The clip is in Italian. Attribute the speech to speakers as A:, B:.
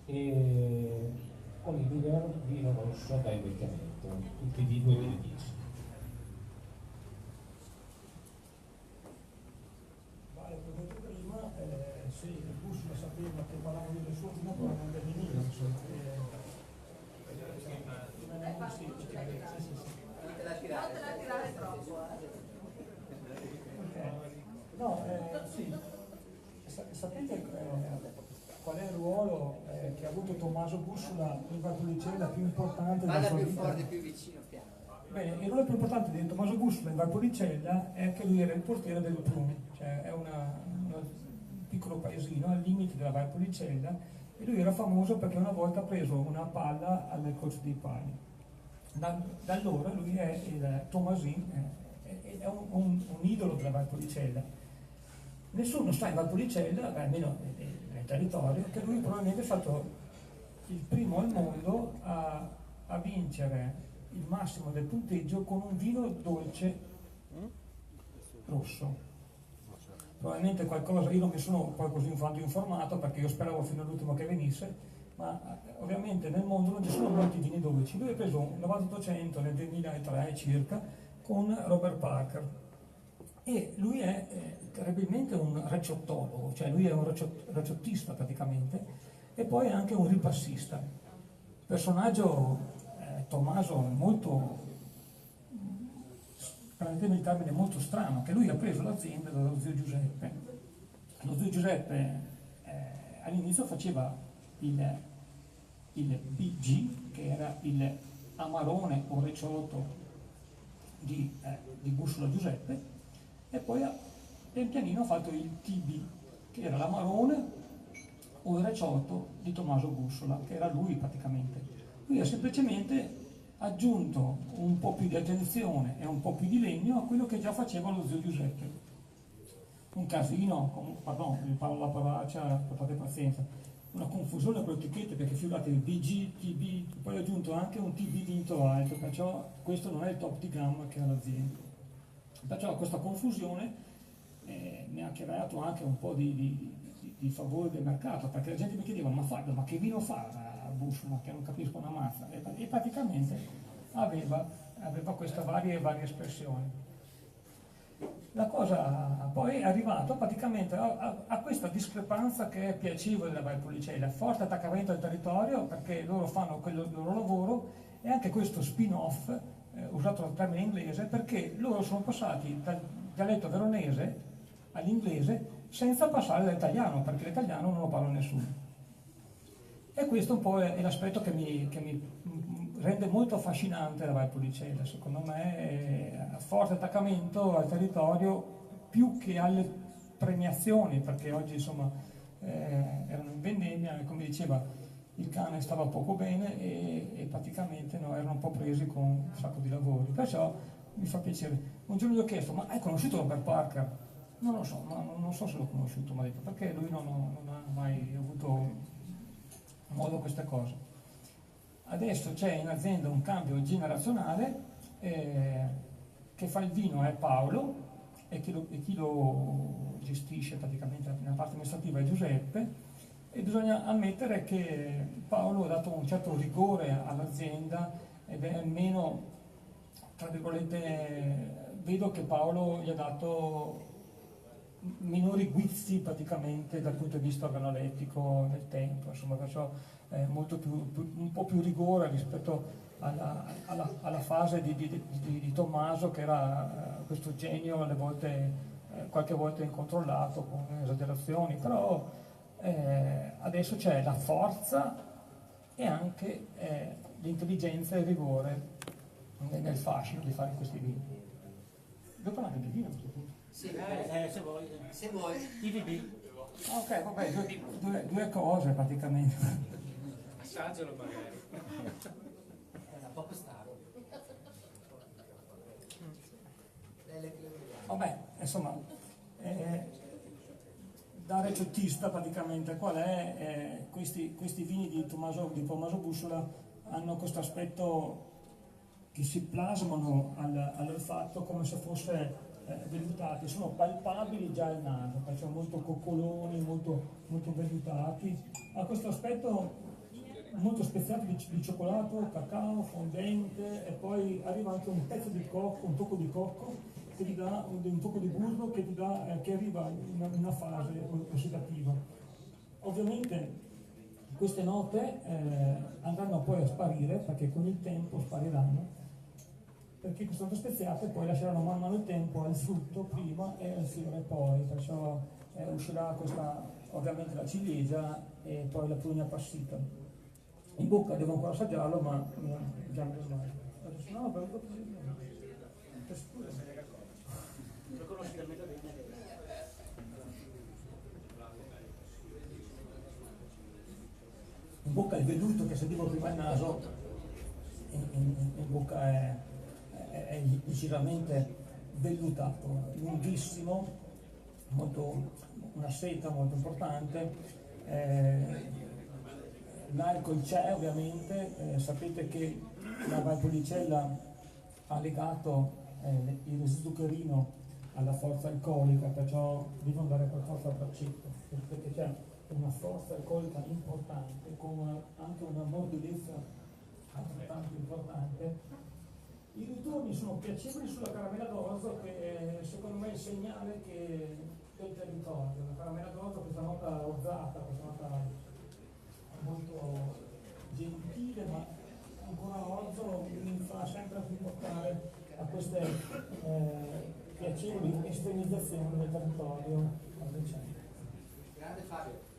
A: e Oliver vino rosso da invecchiamento, il PD 2010.
B: Vale, come ho detto prima, sì, il bus lo sapeva che parlavo del suo fino a poi non veniva, insomma. Sì, sì, sì.
C: Non te la tirare troppo,
B: No, sì, sapete qual è il ruolo che ha avuto Tommaso Bussola in Valpolicella più importante della
C: Parla
B: sua
C: più
B: vita?
C: forte, più vicino, piano.
B: Bene, il ruolo più importante di Tommaso Bussola in Valpolicella è che lui era il portiere del Plum, cioè è un piccolo paesino al limite della Valpolicella, e lui era famoso perché una volta ha preso una palla al Corso dei Pali. Da allora lui è il Tomasin, è un idolo della Valpolicella. Nessuno sta in Valpolicella, almeno nel territorio, che lui probabilmente è stato il primo al mondo a vincere il massimo del punteggio con un vino dolce rosso. Probabilmente qualcosa, io non mi sono poi così tanto informato perché io speravo fino all'ultimo che venisse, ma ovviamente nel mondo non ci sono molti vini dolci. Lui ha preso un 9800 nel 2003 circa con Robert Parker e lui è terribilmente un reciottologo, cioè lui è un reciottista praticamente e poi anche un ripassista. Personaggio Tommaso molto, permettetemi il termine, molto strano, che lui ha preso l'azienda dallo zio Giuseppe. Lo zio Giuseppe all'inizio faceva il BG, che era il amarone o recioto di Bussola Giuseppe, e poi pian pianino ha fatto il TB, che era l'amarone o il recioto di Tommaso Bussola, che era lui praticamente. Lui ha semplicemente aggiunto un po' più di attenzione e un po' più di legno a quello che già faceva lo zio Giuseppe. Un casino, pardon, vi parlo la parolaccia, portate pazienza, una confusione con le etichette, perché figurate il BG, TB, poi ho aggiunto anche un TB vinto alto, perciò questo non è il top di gamma che ha l'azienda. Perciò questa confusione mi ha creato anche un po' di favore del mercato, perché la gente mi chiedeva ma Fabio, ma che vino fa Bussola, che non capisco una mazza, e praticamente aveva queste varie espressioni. La cosa poi è arrivata praticamente a questa discrepanza che è piacevole della Valpolicella, forte attaccamento al territorio perché loro fanno il loro lavoro, e anche questo spin-off, usato dal termine inglese, perché loro sono passati dal dialetto veronese all'inglese senza passare dall'italiano, perché l'italiano non lo parla nessuno. E questo un po' è l'aspetto che mi rende molto affascinante la Valpolicella, secondo me è forte attaccamento al territorio più che alle premiazioni, perché oggi insomma erano in vendemmia e come diceva il cane stava poco bene e praticamente no, erano un po' presi con un sacco di lavori, perciò mi fa piacere. Un giorno gli ho chiesto, ma hai conosciuto Robert Parker? Non lo so, ma non so se l'ho conosciuto, mi ha detto, perché lui non ha mai avuto modo queste cose. Adesso c'è in azienda un cambio generazionale, che fa il vino è Paolo e chi lo gestisce praticamente nella parte amministrativa è Giuseppe, e bisogna ammettere che Paolo ha dato un certo rigore all'azienda ed è meno, tra virgolette, vedo che Paolo gli ha dato minori guizzi praticamente dal punto di vista organolettico nel tempo, insomma, perciò molto un po' più rigore rispetto alla fase di Tommaso, che era questo genio alle volte, qualche volta incontrollato con esagerazioni, però adesso c'è la forza e anche l'intelligenza e il rigore nel fascino di fare questi vini. Devo parlare di vino a questo punto?
C: Sì,
D: Se vuoi.
C: se vuoi.
D: IVB.
B: Ok, vabbè, due cose praticamente.
E: Assaggialo magari.
C: Era poco staro.
B: Vabbè, insomma, da reciottista praticamente qual è? Questi vini di Tommaso Bussola hanno questo aspetto che si plasmano all'olfatto come se fosse vellutati, sono palpabili già al naso, perché sono molto coccoloni, molto vellutati. Ha questo aspetto molto speziato di cioccolato, cacao, fondente, e poi arriva anche un pezzo di cocco, un tocco di cocco, che ti dà un tocco di burro che ti dà, che arriva in una fase ossidativa. Ovviamente queste note andranno poi a sparire, perché con il tempo spariranno, perché sono state speziate e poi lasceranno man mano il tempo al frutto prima e al fiore poi, perciò uscirà questa, ovviamente la ciliegia e poi la prugna appassita. In bocca devo ancora assaggiarlo, ma già me lo sbaglio. No, per
C: Lo conosci talmente bene.
B: in bocca il velluto che sentivo prima il naso, in bocca è decisamente vellutato, lunghissimo, una seta molto importante. L'alcol c'è ovviamente, sapete che la Valpolicella ha legato il residuo zuccherino alla forza alcolica, perciò devo andare per forza a braccetto, perché c'è una forza alcolica importante, con anche una morbidezza altrettanto importante. I ritorni sono piacevoli sulla caramella d'orzo, che secondo me è il segnale del territorio. La caramella d'orzo, questa nota orzata, questa nota molto gentile, ma ancora orzo, mi fa sempre portare a queste piacevoli estremizzazioni del territorio.
C: Grande Fabio.